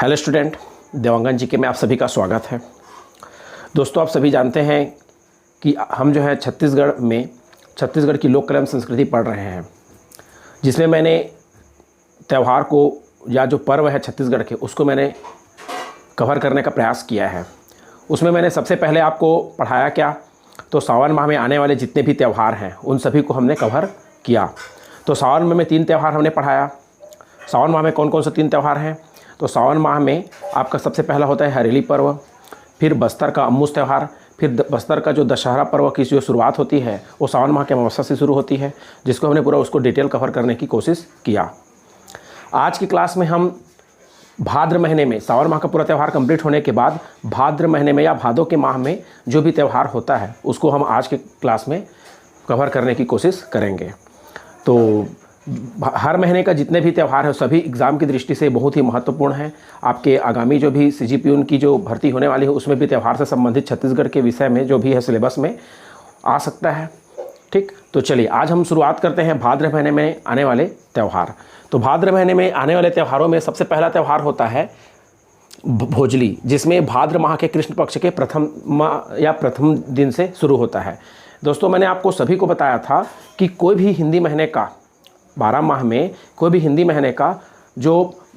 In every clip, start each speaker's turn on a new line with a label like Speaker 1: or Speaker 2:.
Speaker 1: Hello student, Dewangan जी के में आप सभी का स्वागत है। दोस्तों, आप सभी जानते हैं कि हम जो है छत्तीसगढ़ की लोक कला एवं संस्कृति पढ़ रहे हैं, जिसमें मैंने त्यौहार को या जो पर्व है छत्तीसगढ़ के उसको मैंने कवर करने का प्रयास किया है। उसमें मैंने सबसे पहले आपको पढ़ाया क्या, तो सावन माह में आने वाले जितने भी त्यौहार हैं उन सभी को हमने कवर किया। तो सावन माह में 3 त्यौहार हमने पढ़ाया। सावन माह में कौन कौन से 3 त्यौहार हैं, तो सावन माह में आपका सबसे पहला होता है हरेली पर्व, फिर बस्तर का अम्मूस त्यौहार, फिर बस्तर का जो दशहरा पर्व की जो शुरुआत होती है वो सावन माह के अमावस्या से शुरू होती है, जिसको हमने पूरा उसको डिटेल कवर करने की कोशिश किया। आज की क्लास में हम भाद्र महीने में सावन माह का पूरा त्यौहार कंप्लीट होने के बाद भाद्र महीने में या भादों के माह में जो भी त्यौहार होता है उसको हम आज के क्लास में कवर करने की कोशिश करेंगे। तो हर महीने का जितने भी त्यौहार है सभी एग्ज़ाम की दृष्टि से बहुत ही महत्वपूर्ण है। आपके आगामी जो भी CGP उनकी जो भर्ती होने वाली है उसमें भी त्यौहार से संबंधित छत्तीसगढ़ के विषय में जो भी है सिलेबस में आ सकता है। ठीक, तो चलिए आज हम शुरुआत करते हैं भाद्र महीने में आने वाले त्यौहार। तो भाद्र महीने में आने वाले त्यौहारों में सबसे पहला त्यौहार होता है भोजली, जिसमें भाद्र माह के कृष्ण पक्ष के प्रथम दिन से शुरू होता है। दोस्तों, मैंने आपको सभी को बताया था कि कोई भी हिंदी महीने का 12 माह में कोई भी हिंदी महीने का जो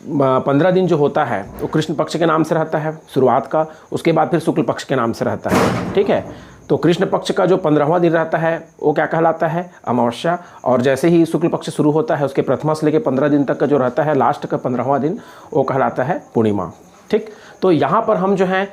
Speaker 1: 15 दिन जो होता है वो कृष्ण पक्ष के नाम से रहता है शुरुआत का, उसके बाद फिर शुक्ल पक्ष के नाम से रहता है। ठीक है, तो कृष्ण पक्ष का जो 15वां दिन रहता है वो क्या कहलाता है, अमावस्या। और जैसे ही शुक्ल पक्ष शुरू होता है उसके प्रथमा से लेकर 15 दिन तक का जो रहता है लास्ट का 15वां दिन वो कहलाता है पूर्णिमा। ठीक, तो यहाँ पर हम जो है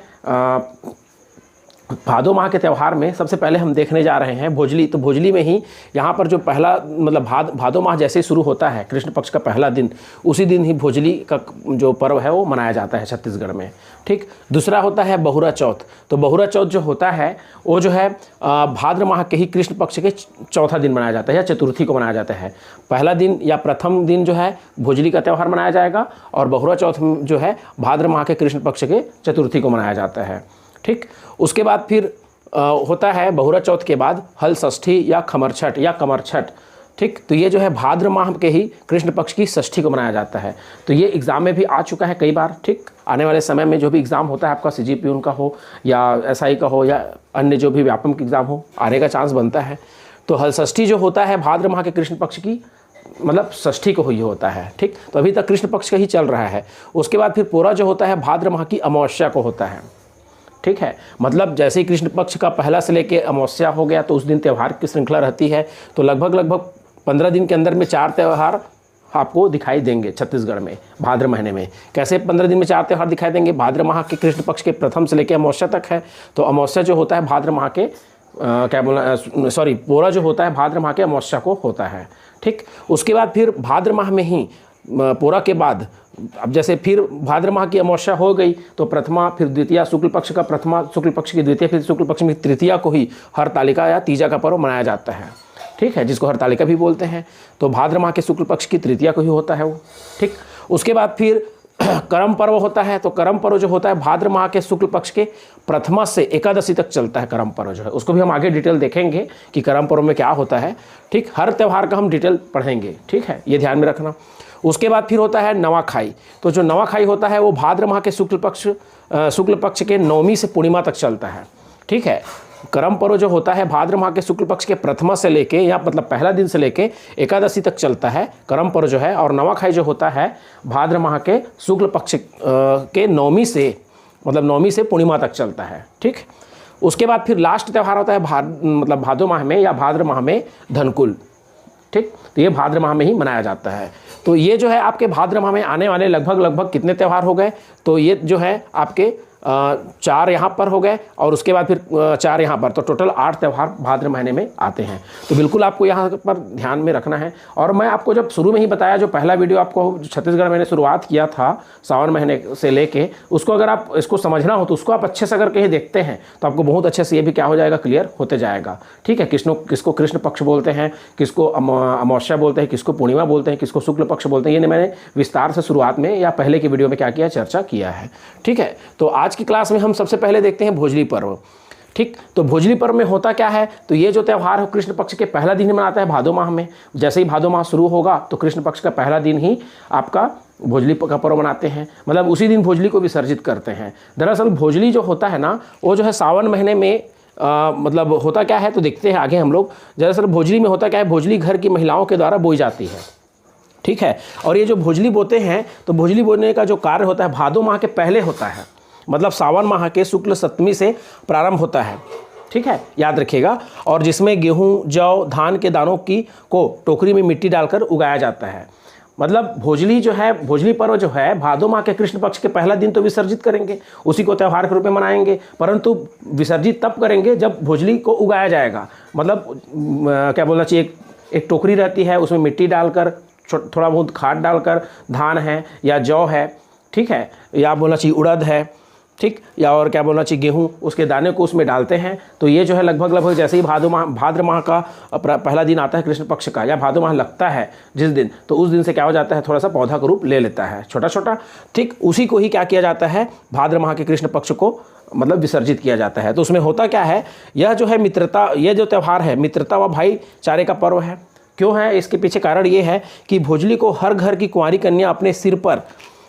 Speaker 1: भादों माह के त्यौहार में सबसे पहले हम देखने जा रहे हैं भोजली। तो भोजली में ही यहाँ पर जो पहला मतलब भादों माह जैसे ही शुरू होता है कृष्ण पक्ष का पहला दिन, उसी दिन ही भोजली का जो पर्व है वो मनाया जाता है छत्तीसगढ़ में। ठीक, दूसरा होता है बहुरा चौथ। तो बहुरा चौथ जो होता है वो जो है भाद्र माह के ही कृष्ण पक्ष के चौथा दिन मनाया जाता है या चतुर्थी को मनाया जाता है। पहला दिन या प्रथम दिन जो है भोजली का त्यौहार मनाया जाएगा और बहुरा चौथ जो है भाद्र माह के कृष्ण पक्ष के चतुर्थी को मनाया जाता है। ठीक, उसके बाद फिर होता है बहुरा चौथ के बाद हल षष्ठी या खमर छठ या कमर छठ। ठीक, तो ये जो है भाद्र माह के ही कृष्ण पक्ष की षष्ठी को मनाया जाता है। तो ये एग्ज़ाम में भी आ चुका है कई बार। ठीक, आने वाले समय में जो भी एग्ज़ाम होता है आपका CGP उनका हो या SI का हो या अन्य जो भी व्यापक एग्ज़ाम हो, आने का चांस बनता है। तो हल षष्ठी जो होता है भाद्र माह के कृष्ण पक्ष की मतलब षष्ठी को ही होता है। ठीक, तो अभी तक कृष्ण पक्ष का ही चल रहा है। उसके बाद फिर पूरा जो होता है भाद्र माह की अमावस्या को होता है। ठीक है, मतलब जैसे ही कृष्ण पक्ष का पहला से लेके अमावस्या हो गया तो उस दिन त्यौहार की श्रृंखला रहती है। तो लगभग 15 दिन के अंदर में 4 त्यौहार आपको दिखाई देंगे छत्तीसगढ़ में भाद्र महीने में। कैसे 15 दिन में 4 त्यौहार दिखाई देंगे, भाद्र माह के कृष्ण पक्ष के प्रथम से लेकर अमावस्या तक है। तो अमावस्या जो होता है भाद्र माह के पूरा जो होता है भाद्र माह के अमावस्या को होता है। ठीक, उसके बाद फिर भाद्र माह में ही पूरा के बाद अब जैसे फिर भाद्र माह की अमावस्या हो गई तो प्रथमा फिर द्वितीया, शुक्ल पक्ष का प्रथमा, शुक्ल पक्ष की द्वितीय, फिर शुक्ल पक्ष में तृतीया को ही हरतालिका या तीजा का पर्व मनाया जाता है। ठीक है, जिसको हरतालिका भी बोलते हैं। तो भाद्र माह के शुक्ल पक्ष की तृतीया को ही होता है वो। ठीक, उसके बाद फिर करम पर्व होता है। तो करम पर्व जो होता है भाद्र माह के शुक्ल पक्ष के प्रथमा से एकादशी तक चलता है। करम पर्व जो है उसको भी हम आगे डिटेल देखेंगे कि करम पर्व में क्या होता है। ठीक, हर त्यौहार का हम डिटेल पढ़ेंगे। ठीक है, ये ध्यान में रखना। उसके बाद फिर होता है नवाखाई। तो जो नवाखाई होता है वो भाद्र माह के शुक्ल पक्ष के 9वीं से पूर्णिमा तक चलता है। ठीक है, करम पर्व जो होता है भाद्र माह के शुक्ल पक्ष के प्रथमा से लेके या मतलब पहला दिन से लेके एकादशी तक चलता है करम पर्व जो है। और नवाखाई जो होता है भाद्र माह के शुक्ल पक्ष के 9वीं से पूर्णिमा तक चलता है। ठीक, उसके बाद फिर लास्ट त्यौहार होता है भादो माह में या भाद्र माह में धनकुल। ठीक, तो ये भाद्र माह में ही मनाया जाता है। तो ये जो है आपके भाद्र माह में आने वाले लगभग कितने त्यौहार हो गए, तो ये जो है आपके 4 यहाँ पर हो गए और उसके बाद फिर 4 यहाँ पर, तो टोटल 8 त्यौहार भाद्र महीने में आते हैं। तो बिल्कुल आपको यहाँ पर ध्यान में रखना है। और मैं आपको जब शुरू में ही बताया, जो पहला वीडियो आपको छत्तीसगढ़ मैंने शुरुआत किया था सावन महीने से लेके, उसको अगर आप इसको समझना हो तो उसको आप अच्छे से अगर कहीं देखते हैं तो आपको बहुत अच्छे से ये भी क्या हो जाएगा, क्लियर होते जाएगा। ठीक है, किसको कृष्ण पक्ष बोलते हैं, किसको अमावस्या बोलते हैं, किसको पूर्णिमा बोलते हैं, किसको शुक्ल पक्ष बोलते हैं, ये मैंने विस्तार से शुरुआत में या पहले की वीडियो में क्या किया, चर्चा किया है। ठीक है, तो आज की क्लास में हम सबसे पहले देखते हैं भोजली पर्व। ठीक। तो भोजली पर्व में होता क्या है, तो ये जो त्यौहार है कृष्ण पक्ष के पहला दिन ही मनाता है भादो माह में। जैसे ही भादो माह शुरू होगा तो कृष्ण पक्ष का पहला दिन ही आपका भोजली का पर्व मनाते हैं, मतलब उसी दिन भोजली को विसर्जित करते हैं। दरअसल भोजली जो होता है ना, वो जो है सावन महीने में मतलब होता क्या है, तो देखते हैं आगे हम लोग। दरअसल भोजली में होता क्या है, भोजली घर की महिलाओं के द्वारा बोई जाती है, ठीक है। और ये जो भोजली बोते हैं, तो भोजली बोने का जो कार्य होता है भादो माह के पहले होता है, मतलब सावन माह के शुक्ल सप्तमी से प्रारंभ होता है, ठीक है, याद रखिएगा। और जिसमें गेहूं, जौ, धान के दानों को टोकरी में मिट्टी डालकर उगाया जाता है। मतलब भोजली जो है, भोजली पर्व जो है भादो माह के कृष्ण पक्ष के पहला दिन तो विसर्जित करेंगे, उसी को त्यौहार के रूप में मनाएंगे, परंतु विसर्जित तब करेंगे जब भोजली को उगाया जाएगा। मतलब क्या बोलना चाहिए, एक टोकरी रहती है, उसमें मिट्टी डालकर, थोड़ा बहुत खाद डालकर, धान है या जौ है, ठीक है, या बोलना चाहिए उड़द है, ठीक, या और क्या बोलना चाहिए गेहूं, उसके दाने को उसमें डालते हैं। तो ये जो है लगभग जैसे ही भाद्र माह का पहला दिन आता है कृष्ण पक्ष का, या भादो माह लगता है जिस दिन, तो उस दिन से क्या हो जाता है, थोड़ा सा पौधा का रूप ले लेता है, छोटा छोटा, ठीक। उसी को ही क्या किया जाता है, भाद्र माह के कृष्ण पक्ष को मतलब विसर्जित किया जाता है। तो उसमें होता क्या है, यह जो है मित्रता, यह जो त्यौहार है मित्रता व भाईचारे का पर्व है। क्यों है, इसके पीछे कारण ये है कि भोजली को हर घर की कुंवारी कन्या अपने सिर पर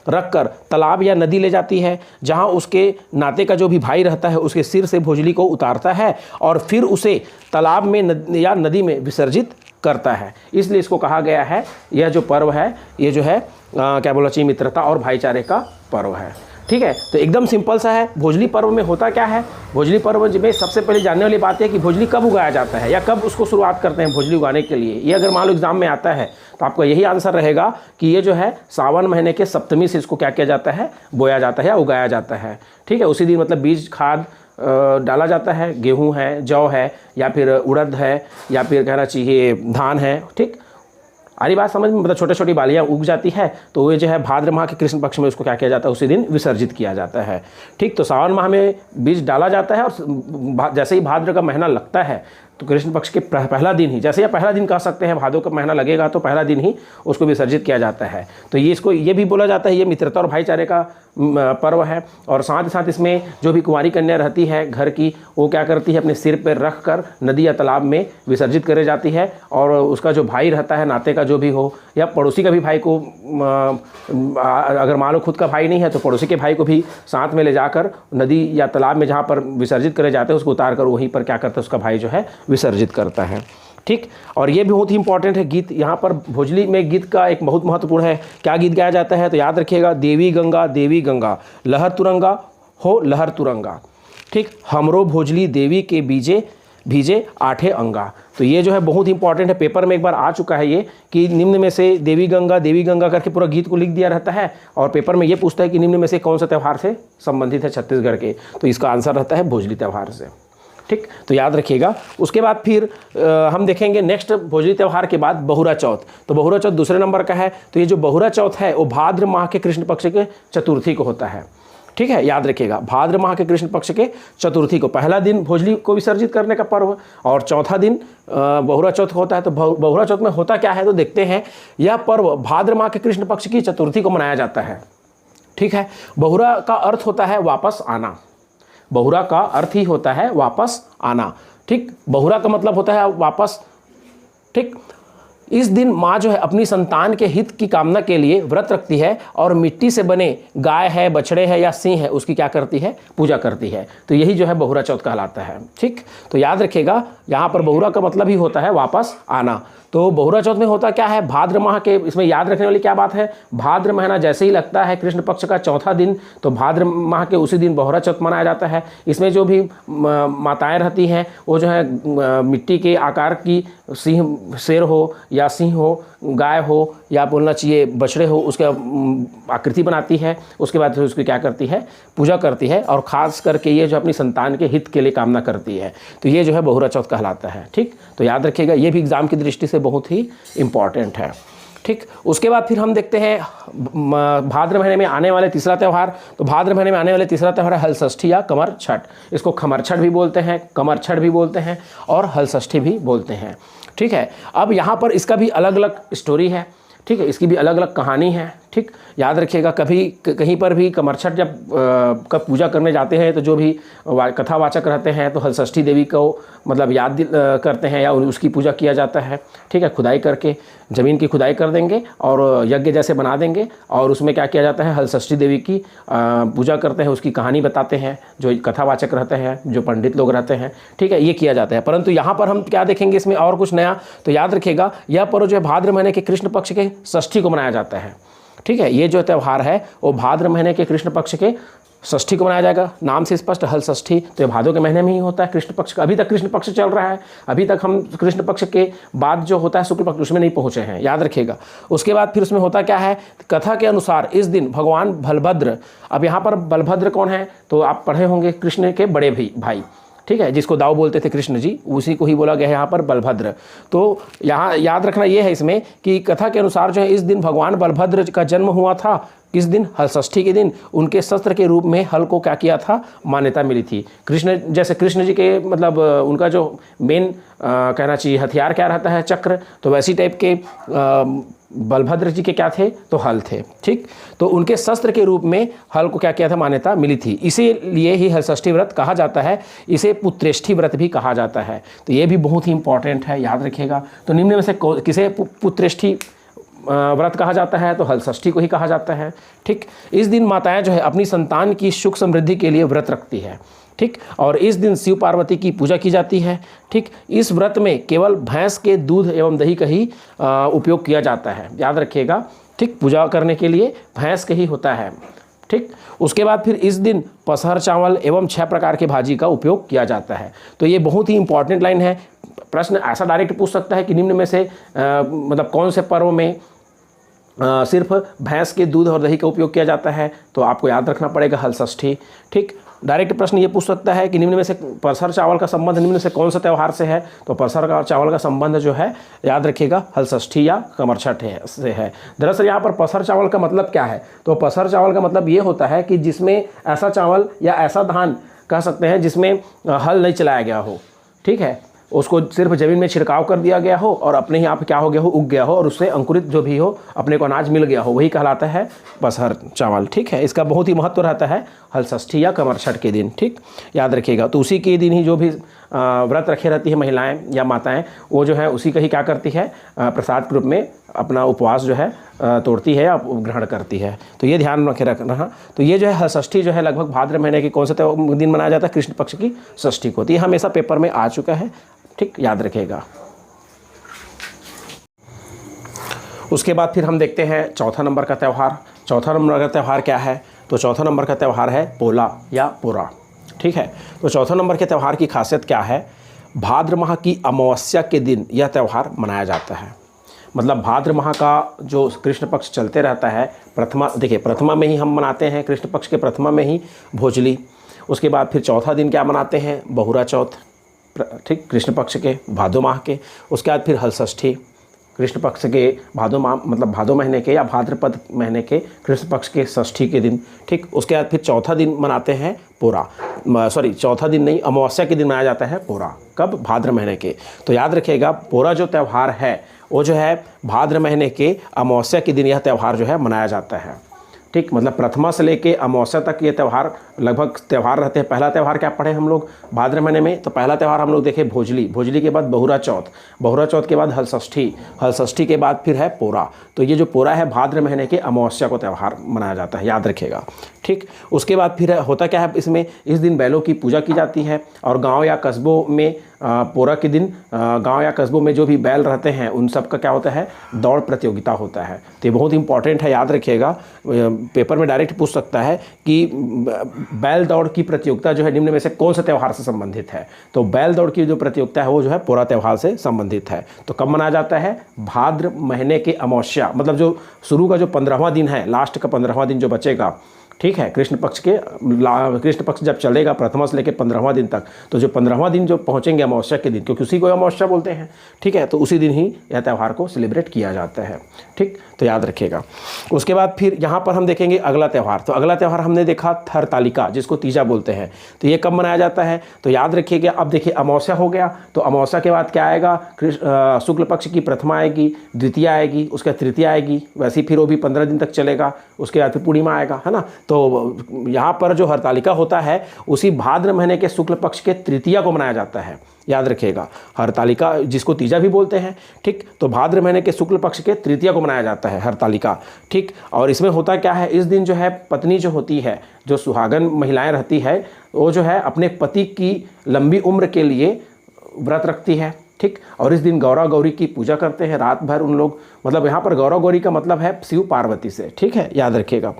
Speaker 1: रखकर तालाब या नदी ले जाती है, जहां उसके नाते का जो भी भाई रहता है उसके सिर से भोजली को उतारता है और फिर उसे तालाब में या नदी में विसर्जित करता है। इसलिए इसको कहा गया है, यह जो पर्व है ये जो है क्या बोलना चाहिए, मित्रता और भाईचारे का पर्व है, ठीक है। तो एकदम सिंपल सा है। भोजली पर्व में होता क्या है, भोजली पर्व में सबसे पहले जानने वाली बात है कि भोजली कब उगाया जाता है या कब उसको शुरुआत करते हैं भोजली उगाने के लिए। ये अगर मान लो एग्जाम में आता है तो आपका यही आंसर रहेगा कि ये जो है सावन महीने के सप्तमी से इसको क्या किया जाता है, बोया जाता है या उगाया जाता है, ठीक है। उसी दिन मतलब बीज खाद डाला जाता है, गेहूँ है, जौ है, या फिर उड़द है, या फिर कहना चाहिए धान है, ठीक। आरी बात समझ में, मतलब छोटी छोटी बालियाँ उग जाती है, तो ये जो है भाद्र माह के कृष्ण पक्ष में उसको क्या किया जाता है, उसी दिन विसर्जित किया जाता है, ठीक। तो सावन माह में बीज डाला जाता है और जैसे ही भाद्र का महीना लगता है तो कृष्ण पक्ष के पहला दिन ही, जैसे या पहला दिन कह सकते हैं, भादो का महीना लगेगा तो पहला दिन ही उसको विसर्जित किया जाता है। तो ये इसको ये भी बोला जाता है ये मित्रता और भाईचारे का पर्व है। और साथ ही साथ इसमें जो भी कुंवारी कन्या रहती है घर की, वो क्या करती है, अपने सिर पर रख कर नदी या तालाब में विसर्जित करे जाती है। और उसका जो भाई रहता है, नाते का जो भी हो, या पड़ोसी का भी भाई को, अगर मान लो खुद का भाई नहीं है तो पड़ोसी के भाई को भी साथ में ले जाकर नदी या तालाब में जहाँ पर विसर्जित करे जाते हैं उसको उतार कर वहीं पर क्या करता है, उसका भाई जो है विसर्जित करता है, ठीक। और ये भी बहुत ही इंपॉर्टेंट है गीत, यहाँ पर भोजली में गीत का एक बहुत महत्वपूर्ण है। क्या गीत गाया जाता है, तो याद रखिएगा, देवी गंगा लहर तुरंगा हो लहर तुरंगा, ठीक। हमरो भोजली देवी के भीजे आठे अंगा। तो ये जो है बहुत इंपॉर्टेंट है, पेपर में एक बार आ चुका है ये कि निम्न में से देवी गंगा करके पूरा गीत को लिख दिया रहता है, और पेपर में ये पूछता है कि निम्न में से कौन सा त्यौहार से संबंधित है छत्तीसगढ़ के, तो इसका आंसर रहता है भोजली त्यौहार से, ठीक। तो याद रखिएगा। उसके बाद फिर हम देखेंगे नेक्स्ट भोजली त्यौहार के बाद बहुरा चौथ। तो बहुरा चौथ दूसरे नंबर का है। तो ये जो बहुरा चौथ है वो भाद्र माह के कृष्ण पक्ष के चतुर्थी को होता है, ठीक है, याद रखिएगा। भाद्र माह के कृष्ण पक्ष के चतुर्थी को पहला दिन भोजली को विसर्जित करने का पर्व और चौथा दिन बहुरा चौथ होता है। तो बहुरा चौथ में होता क्या है, तो देखते हैं। यह पर्व भाद्र माह के कृष्ण पक्ष की चतुर्थी को मनाया जाता है, ठीक है। बहुरा का अर्थ होता है वापस आना, बहुरा का अर्थ ही होता है वापस आना, ठीक। बहुरा का मतलब होता है वापस, ठीक। इस दिन माँ जो है अपनी संतान के हित की कामना के लिए व्रत रखती है और मिट्टी से बने गाय है, बछड़े है या सिंह है उसकी क्या करती है, पूजा करती है। तो यही जो है बहुरा चौथ कहलाता है, ठीक। तो याद रखिएगा, यहाँ पर बहुरा का मतलब ही होता है वापस आना। तो बहुरा चौथ में होता क्या है, भाद्र माह के, इसमें याद रखने वाली क्या बात है, भाद्र महीना जैसे ही लगता है कृष्ण पक्ष का चौथा दिन, तो भाद्र माह के उसी दिन बहुरा चौथ मनाया जाता है। इसमें जो भी माताएं रहती हैं वो जो है मिट्टी के आकार की शेर हो या सिंह हो, गाय हो या बोलना चाहिए बछड़े हो, उसका आकृति बनाती है। उसके बाद फिर उसकी क्या करती है, पूजा करती है, और ख़ास करके ये जो अपनी संतान के हित के लिए कामना करती है। तो ये जो है बहुरा चौथ कहलाता है, ठीक। तो याद रखिएगा, ये भी एग्जाम की दृष्टि से बहुत ही इम्पॉर्टेंट है, ठीक। उसके बाद फिर हम देखते हैं भाद्र महीने में आने वाले तीसरा त्यौहार। तो भाद्र महीने में आने वाले तीसरा त्यौहार है हलषष्ठी या कमर छठ। इसको खमर छठ भी बोलते हैं, कमर छठ भी बोलते हैं और हलषष्ठी भी बोलते हैं, ठीक है। अब यहाँ पर इसका भी अलग अलग स्टोरी है। ठीक है, इसकी भी अलग अलग कहानी है। ठीक, याद रखिएगा, कभी कहीं पर भी कमरछठ जब का पूजा करने जाते हैं तो जो भी कथावाचक रहते हैं तो हलषष्ठी देवी को मतलब याद करते हैं या उसकी पूजा किया जाता है। ठीक है, खुदाई करके ज़मीन की खुदाई कर देंगे और यज्ञ जैसे बना देंगे और उसमें क्या किया जाता है, हलषष्ठी देवी की पूजा करते हैं, उसकी कहानी बताते हैं जो कथावाचक रहते हैं, जो पंडित लोग रहते हैं। ठीक है, ये किया जाता है। परंतु यहाँ पर हम क्या देखेंगे इसमें और कुछ नया, तो याद रखिएगा यह पर्व जो है भाद्र महीने के कृष्ण पक्ष के षष्ठी को मनाया जाता है। ठीक है, ये जो त्यौहार है वो भाद्र महीने के कृष्ण पक्ष के षष्ठी को मनाया जाएगा। नाम से स्पष्ट, हल षष्ठी, तो ये भादों के महीने में ही होता है कृष्ण पक्ष का। अभी तक कृष्ण पक्ष चल रहा है, अभी तक हम कृष्ण पक्ष के बाद जो होता है शुक्ल पक्ष उसमें नहीं पहुंचे हैं, याद रखिएगा। उसके बाद फिर उसमें होता क्या है, कथा के अनुसार इस दिन भगवान बलभद्र, अब यहाँ पर बलभद्र कौन है तो आप पढ़े होंगे, कृष्ण के बड़े भाई। ठीक है, जिसको दाऊ बोलते थे कृष्ण जी, उसी को ही बोला गया है यहाँ पर बलभद्र। तो यहाँ याद रखना ये है इसमें कि कथा के अनुसार जो है इस दिन भगवान बलभद्र का जन्म हुआ था। किस दिन, हल षष्ठी के दिन। उनके शस्त्र के रूप में हल को क्या किया था, मान्यता मिली थी। कृष्ण जैसे कृष्ण जी के मतलब उनका जो मेन कहना चाहिए हथियार क्या रहता है, चक्र, तो वैसी टाइप के बलभद्र जी के क्या थे तो हल थे। ठीक, तो उनके शस्त्र के रूप में हल को क्या किया था, मान्यता मिली थी। इसीलिए ही हलषष्ठी व्रत कहा जाता है, इसे पुत्रेष्ठी व्रत भी कहा जाता है। तो ये भी बहुत ही इंपॉर्टेंट है, याद रखिएगा। तो निम्न में से किसे पुत्रेष्ठी व्रत कहा जाता है, तो हलषष्ठी को ही कहा जाता है। ठीक, इस दिन माताएं जो है अपनी संतान की सुख समृद्धि के लिए व्रत रखती है। ठीक, और इस दिन शिव पार्वती की पूजा की जाती है। ठीक, इस व्रत में केवल भैंस के दूध एवं दही का ही उपयोग किया जाता है, याद रखिएगा। ठीक, पूजा करने के लिए भैंस का ही होता है। ठीक, उसके बाद फिर इस दिन पसहर चावल एवं 6 प्रकार के भाजी का उपयोग किया जाता है। तो ये बहुत ही इंपॉर्टेंट लाइन है। प्रश्न ऐसा डायरेक्ट पूछ सकता है कि निम्न में से मतलब कौन से पर्व में सिर्फ भैंस के दूध और दही का उपयोग किया जाता है, तो आपको याद रखना पड़ेगा हलषष्ठी। ठीक, डायरेक्ट प्रश्न ये पूछ सकता है कि निम्न में से पसहर चावल का संबंध निम्न से कौन सा त्यौहार से है, तो पसहर का चावल का संबंध जो है याद रखिएगा हलषष्ठी या कमरछठ से है। दरअसल यहाँ पर पसहर चावल का मतलब क्या है, तो पसहर चावल का मतलब ये होता है कि जिसमें ऐसा चावल या ऐसा धान कह सकते हैं जिसमें हल नहीं चलाया गया हो। ठीक है, उसको सिर्फ ज़मीन में छिड़काव कर दिया गया हो और अपने ही आप क्या हो गया हो, उग गया हो और उससे अंकुरित जो भी हो अपने को अनाज मिल गया हो, वही कहलाता है पसहर चावल। ठीक है, इसका बहुत ही महत्व रहता है हलषष्ठी या कमरछठ के दिन। ठीक, याद रखिएगा। तो उसी के दिन ही जो भी व्रत रखे रहती है महिलाएं या माताएं, वो जो है उसी का ही क्या करती है, प्रसाद के रूप में अपना उपवास जो है तोड़ती है या ग्रहण करती है। तो ये ध्यान रखे रखना। तो ये जो है हलषष्ठी जो है लगभग भाद्र महीने के कौन सा दिन मनाया जाता है, कृष्ण पक्ष की षष्ठी को। तो ये हमेशा पेपर में आ चुका है। ठीक, याद रखिएगा। उसके बाद फिर हम देखते हैं चौथा नंबर का त्यौहार। चौथा नंबर का त्यौहार क्या है, तो चौथा नंबर का त्यौहार है पोला या पोरा। ठीक है, तो चौथा नंबर के त्यौहार की खासियत क्या है, भाद्र माह की अमावस्या के दिन यह त्यौहार मनाया जाता है। मतलब भाद्र माह का जो कृष्ण पक्ष चलते रहता है, प्रथमा, देखिए प्रथमा में ही हम मनाते हैं, कृष्ण पक्ष के प्रथमा में ही भोजली। उसके बाद फिर चौथा दिन क्या मनाते हैं, बहुरा चौथ। ठीक, कृष्ण पक्ष के भादो माह के। उसके बाद फिर हलषष्ठी कृष्ण पक्ष के भादो माह मतलब भादो महीने के या भाद्रपद महीने के कृष्ण पक्ष के षष्ठी के दिन। ठीक, उसके बाद फिर चौथा दिन मनाते हैं पोरा, चौथा दिन नहीं, अमावस्या के दिन मनाया जाता है पोरा। कब, भाद्र महीने के। तो याद रखिएगा पोरा जो त्यौहार है वो जो है भाद्र महीने के अमावस्या के दिन यह त्यौहार जो है मनाया जाता है। ठीक, मतलब प्रथमा से लेके अमावस्या तक ये त्यौहार लगभग त्यौहार रहते हैं। पहला त्यौहार क्या पढ़े हम लोग भाद्र महीने में, तो पहला त्यौहार हम लोग देखे भोजली, भोजली के बाद बहुरा चौथ, बहुरा चौथ के बाद हलषष्ठी, हलषष्ठी के बाद फिर है पोरा। तो ये जो पोरा है भाद्र महीने के अमावस्या को त्यौहार मनाया जाता है, याद रखिएगा। ठीक, उसके बाद फिर होता क्या है इसमें, इस दिन बैलों की पूजा की जाती है और गाँव या कस्बों में पोरा के दिन गांव या कस्बों में जो भी बैल रहते हैं उन सब का क्या होता है, दौड़ प्रतियोगिता होता है। तो ये बहुत इंपॉर्टेंट है, याद रखिएगा। पेपर में डायरेक्ट पूछ सकता है कि बैल दौड़ की प्रतियोगिता जो है निम्न में से कौन सा त्यौहार से संबंधित है, तो बैल दौड़ की जो प्रतियोगिता है वो जो है पोरा त्यौहार से संबंधित है। तो कब मनाया जाता है, भाद्र महीने के अमावस्या, मतलब जो शुरू का जो 15वां दिन है, लास्ट का 15वां दिन जो बचेगा, ठीक है। कृष्ण पक्ष जब चलेगा प्रथमा से लेकर 15वां दिन तक, तो जो 15वां दिन जो पहुंचेंगे अमावस्या के दिन, क्योंकि उसी को अमावस्या बोलते हैं, ठीक है, तो उसी दिन ही यह त्यौहार को सेलिब्रेट किया जाता है, ठीक, तो याद रखिएगा। उसके बाद फिर यहाँ पर हम देखेंगे अगला त्यौहार। तो अगला त्यौहार हमने देखा हरतालिका, जिसको तीजा बोलते हैं। तो ये कब मनाया जाता है, तो याद रखिएगा। अब देखिए अमावस्या हो गया, तो अमावस्या के बाद क्या आएगा, शुक्ल पक्ष की प्रथमा आएगी, द्वितीय आएगी, उसके बाद तृतीया आएगी, वैसे ही फिर वो भी 15 दिन तक चलेगा। उसके बाद फिर पूर्णिमा आएगा, है ना। तो यहाँ पर जो हरतालिका होता है उसी भाद्र महीने के शुक्ल पक्ष के तृतीया को मनाया जाता है, याद रखिएगा। हरतालिका जिसको तीजा भी बोलते हैं, ठीक, तो भाद्र महीने के शुक्ल पक्ष के तृतीया को मनाया जाता है हरतालिका, ठीक। और इसमें होता क्या है, इस दिन जो है पत्नी जो होती है, जो सुहागन महिलाएं रहती है, वो जो है अपने पति की लंबी उम्र के लिए व्रत रखती है, ठीक। और इस दिन गौरा गौरी की पूजा करते हैं रात भर उन लोग, मतलब यहाँ पर गौरा गौरी का मतलब है शिव पार्वती से, ठीक है, याद रखिएगा।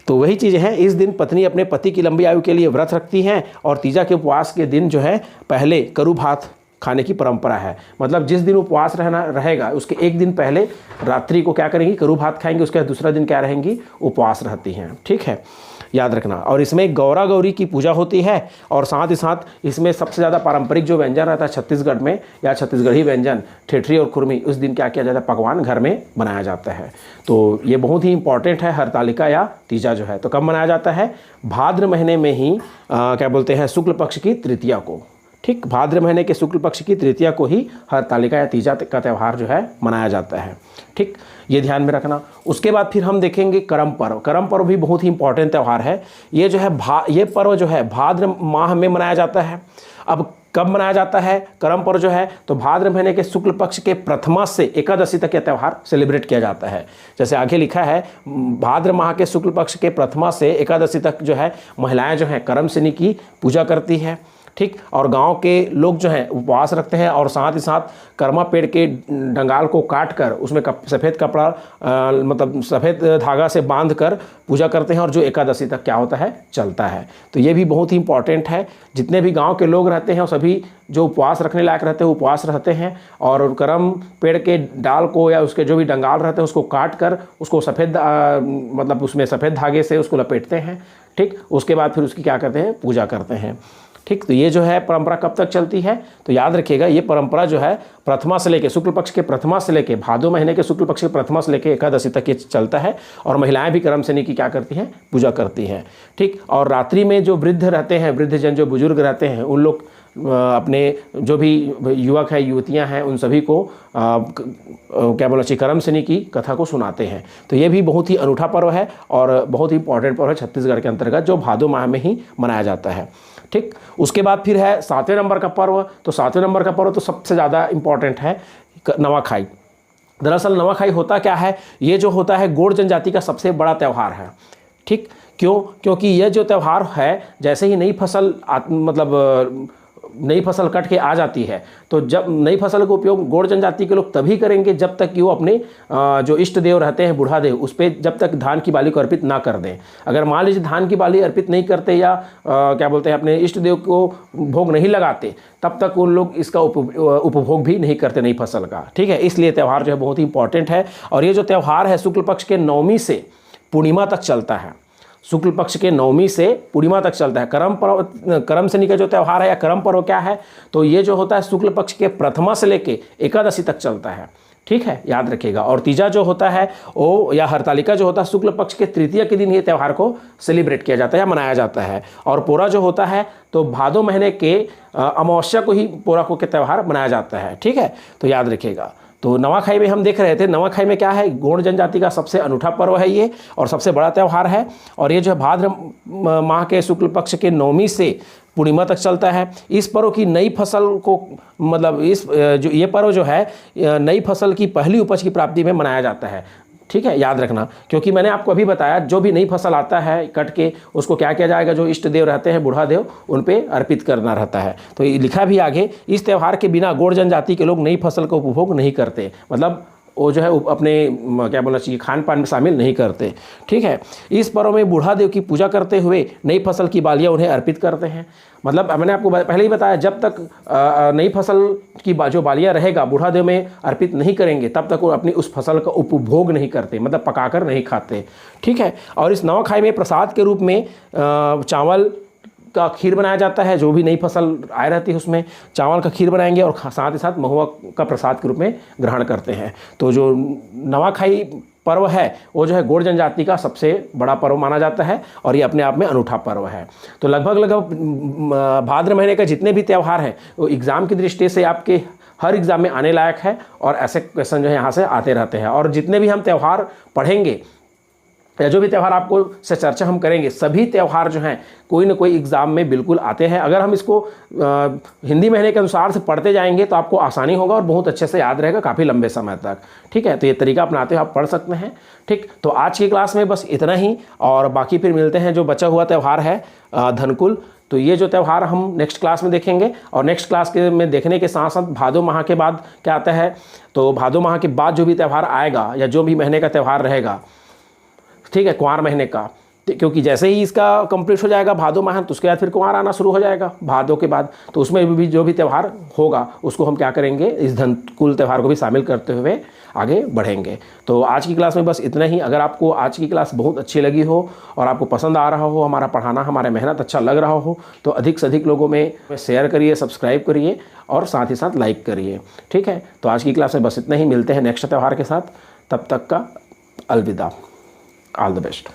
Speaker 1: तो वही चीज़ है, इस दिन पत्नी अपने पति की लंबी आयु के लिए व्रत रखती हैं। और तीजा के उपवास के दिन जो है पहले करू भात खाने की परंपरा है, मतलब जिस दिन उपवास रहेगा उसके एक दिन पहले रात्रि को क्या करेंगी, करू भात खाएंगे, उसके बाद दूसरा दिन क्या रहेंगी, उपवास रहती हैं, ठीक है, याद रखना। और इसमें गौरा गौरी की पूजा होती है, और साथ ही साथ इसमें सबसे ज़्यादा पारंपरिक जो व्यंजन रहता है छत्तीसगढ़ में, या छत्तीसगढ़ी व्यंजन ठेठरी और खुरमी, उस दिन क्या किया जाता है, पकवान घर में बनाया जाता है। तो ये बहुत ही इंपॉर्टेंट है हरतालिका या तीजा जो है। तो कब मनाया जाता है, भाद्र महीने में ही क्या बोलते हैं, शुक्ल पक्ष की तृतीया को, ठीक, भाद्र महीने के शुक्ल पक्ष की तृतीया को ही हरतालिका या तीजा का त्यौहार जो है मनाया जाता है, ठीक, ये ध्यान में रखना। उसके बाद फिर हम देखेंगे करम पर्व। करम पर्व भी बहुत ही इंपॉर्टेंट त्यौहार है। ये जो है ये पर्व जो है भाद्र माह में मनाया जाता है। अब कब मनाया जाता है करम पर्व जो है, तो भाद्र महीने के शुक्ल पक्ष के प्रथमा से एकादशी तक यह त्यौहार सेलिब्रेट किया जाता है। जैसे आगे लिखा है, भाद्र माह के शुक्ल पक्ष के प्रथमा से एकादशी तक जो है महिलाएं जो हैं करम शनि की पूजा करती है, ठीक। और गांव के लोग जो हैं उपवास रखते हैं, और साथ ही साथ कर्मा पेड़ के डंगाल को काट कर उसमें सफ़ेद कपड़ा मतलब सफ़ेद धागा से बांध कर पूजा करते हैं, और जो एकादशी तक क्या होता है, चलता है। तो ये भी बहुत ही इंपॉर्टेंट है। जितने भी गांव के लोग रहते हैं वो सभी जो उपवास रखने लायक रहते हैं उपवास रहते हैं, और करम पेड़ के डाल को या उसके जो भी डंगाल रहते हैं उसको काट कर उसको सफ़ेद मतलब उसमें सफ़ेद धागे से उसको लपेटते हैं, ठीक। उसके बाद फिर उसकी क्या करते हैं, पूजा करते हैं, ठीक। तो ये जो है परंपरा कब तक चलती है, तो याद रखिएगा ये परंपरा जो है प्रथमा से लेके शुक्ल पक्ष के प्रथमा से लेके भादो महीने के शुक्ल पक्ष के प्रथमा से लेके एकादशी तक ये चलता है। और महिलाएं भी करम शनि की क्या करती हैं, पूजा करती हैं, ठीक। और रात्रि में जो वृद्ध रहते हैं, वृद्धजन जो बुजुर्ग रहते हैं, उन लोग अपने जो भी युवक हैं युवतियां हैं उन सभी को क्या बोला चाहिए, करम शनि की कथा को सुनाते हैं। तो ये भी बहुत ही अनूठा पर्व है और बहुत ही इंपॉर्टेंट पर्व है छत्तीसगढ़ के अंतर्गत, जो भादो माह में ही मनाया जाता है, ठीक। उसके बाद फिर है 7वें नंबर का पर्व। तो 7वें नंबर का पर्व तो सबसे ज़्यादा इंपॉर्टेंट है, नवाखाई। दरअसल नवाखाई होता क्या है, ये जो होता है गोंड जनजाति का सबसे बड़ा त्यौहार है, ठीक। क्योंकि यह जो त्यौहार है, जैसे ही नई फसल मतलब नई फसल कट के आ जाती है, तो जब नई फसल का उपयोग गोंड जनजाति के लोग तभी करेंगे जब तक कि वो अपने जो इष्ट देव रहते हैं बूढ़ा देव, उस पर जब तक धान की बाली को अर्पित ना कर दें। अगर मान लीजिए धान की बाली अर्पित नहीं करते या क्या बोलते हैं अपने इष्ट देव को भोग नहीं लगाते, तब तक उन लोग इसका उपभोग भी नहीं करते नई फसल का, ठीक है। इसलिए त्यौहार जो है बहुत ही इंपॉर्टेंट है। और ये जो त्यौहार है शुक्ल पक्ष के नवमी से पूर्णिमा तक चलता है, शुक्ल पक्ष के नवमी से पूर्णिमा तक चलता है। करम शनि का जो त्यौहार है या करम पर्व क्या है, तो ये जो होता है शुक्ल पक्ष के प्रथमा से लेके एकादशी तक चलता है, ठीक है, याद रखिएगा। और तीजा जो होता है वो या हरतालिका जो होता है शुक्ल पक्ष के तृतीया के दिन ये त्यौहार को सेलिब्रेट किया जाता है या मनाया जाता है। और पोरा जो होता है तो भादो महीने के अमावस्या को ही पोरा को के त्यौहार मनाया जाता है, ठीक है, तो याद रखिएगा। तो नवाखाई में हम देख रहे थे, नवाखाई में क्या है, गोंड जनजाति का सबसे अनूठा पर्व है ये और सबसे बड़ा त्यौहार है। और ये जो है भाद्र माह के शुक्ल पक्ष के नवमी से पूर्णिमा तक चलता है। इस पर्व की नई फसल को मतलब ये पर्व जो है नई फसल की पहली उपज की प्राप्ति में मनाया जाता है, ठीक है, याद रखना। क्योंकि मैंने आपको अभी बताया जो भी नई फसल आता है कट के उसको क्या किया जाएगा, जो इष्ट देव रहते हैं बूढ़ा देव उन पे अर्पित करना रहता है। तो ये लिखा भी आगे, इस त्यौहार के बिना गोंड जनजाति के लोग नई फसल का उपभोग नहीं करते, मतलब वो जो है अपने क्या बोलना चाहिए खान पान में शामिल नहीं करते। ठीक है, इस पर्व में बूढ़ा देव की पूजा करते हुए नई फसल की बालियाँ उन्हें अर्पित करते हैं। मतलब मैंने आपको पहले ही बताया, जब तक नई फसल की जो बालियाँ रहेगा बूढ़ा देव में अर्पित नहीं करेंगे तब तक वो अपनी उस फसल का उपभोग नहीं करते, मतलब पकाकर नहीं खाते। ठीक है, और इस नवाखाई में प्रसाद के रूप में चावल का खीर बनाया जाता है। जो भी नई फसल आए रहती है उसमें चावल का खीर बनाएंगे और साथ ही साथ महुआ का प्रसाद के रूप में ग्रहण करते हैं। तो जो नवाखाई पर्व है वो जो है गोंड जनजाति का सबसे बड़ा पर्व माना जाता है और ये अपने आप में अनूठा पर्व है। तो लगभग भाद्र महीने का जितने भी त्यौहार हैं वो एग्ज़ाम की दृष्टि से आपके हर एग्ज़ाम में आने लायक है और ऐसे क्वेश्चन जो है यहाँ से आते रहते हैं। और जितने भी हम त्यौहार पढ़ेंगे या जो भी त्यौहार आपको से चर्चा हम करेंगे, सभी त्यौहार जो हैं कोई ना कोई एग्ज़ाम में बिल्कुल आते हैं। अगर हम इसको हिंदी महीने के अनुसार से पढ़ते जाएंगे तो आपको आसानी होगा और बहुत अच्छे से याद रहेगा काफ़ी लंबे समय तक। ठीक है, तो ये तरीका अपनाते हुए आप पढ़ सकते हैं। ठीक, तो आज की क्लास में बस इतना ही, और बाकी फिर मिलते हैं। जो बचा हुआ त्यौहार है धनकुल, तो ये जो त्यौहार हम नेक्स्ट क्लास में देखेंगे। और नेक्स्ट क्लास के में देखने के साथ साथ भादो माह के बाद क्या आता है, तो भादो माह के बाद जो भी त्यौहार आएगा या जो भी महीने का त्यौहार रहेगा, ठीक है, कुंवार महीने का, क्योंकि जैसे ही इसका कंप्लीट हो जाएगा भादो माह, तो उसके बाद फिर कुंवार आना शुरू हो जाएगा भादो के बाद। तो उसमें भी जो भी त्यौहार होगा उसको हम क्या करेंगे, इस धनकुल त्यौहार को भी शामिल करते हुए आगे बढ़ेंगे। तो आज की क्लास में बस इतना ही। अगर आपको आज की क्लास बहुत अच्छी लगी हो और आपको पसंद आ रहा हो, हमारा पढ़ाना, हमारा मेहनत अच्छा लग रहा हो, तो अधिक से अधिक लोगों में शेयर करिए, सब्सक्राइब करिए और साथ ही साथ लाइक करिए। ठीक है, तो आज की क्लास में बस इतना ही। मिलते हैं नेक्स्ट त्यौहार के साथ, तब तक का अलविदा। All the best.